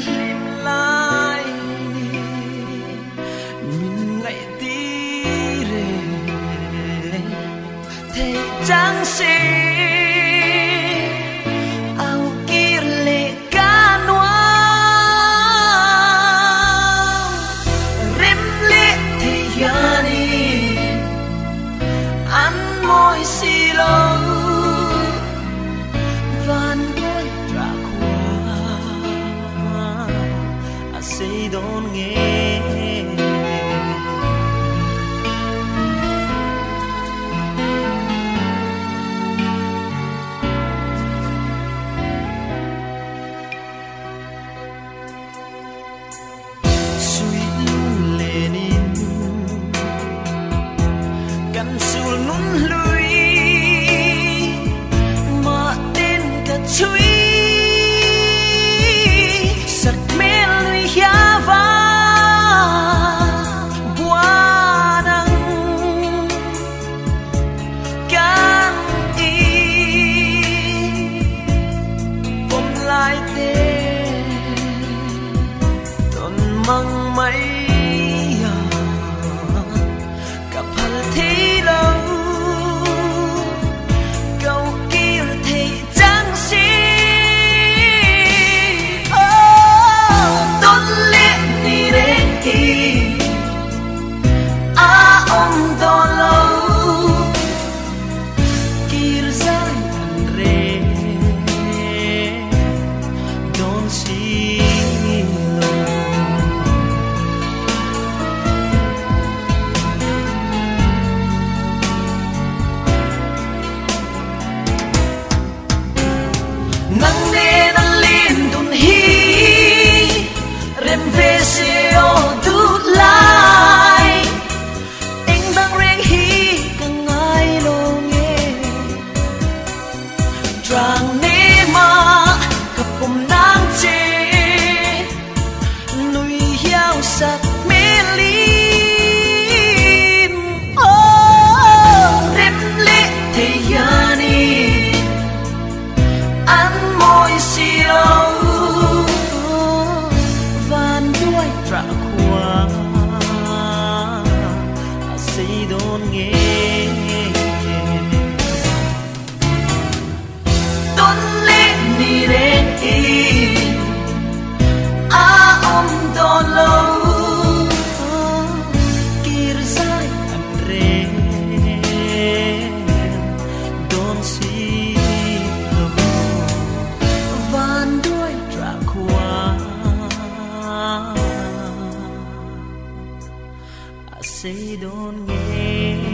lim lai mình ngày tí rề thầy chẳng xì ao kia lệ ca noa rem lệ thầy yani ăn môi xì lâu van đôi trả qua say đón nghe suy luôn Lenin căn sul nun lui mà tên cả chui sắc mê lui ya va bua nang can y bom lai tên ton mang mây cặp hal thi lâu câu kia thì chẳng xí tôn lệ ni đến khi ông to lâu kia dài ăn rê don't see nang ne na lin dun hi rem ve se o du lai eng bang reng hi ka ngai lo nge trang ne ma ka pom nang che nui hiao sak me lim rem le te yani ăn môi xì lâu van đuôi trả qua say đón nghe tôn lên đi đến y ông to lâu kia dài ăn rê don't see van đuôi trả qua say đón nghe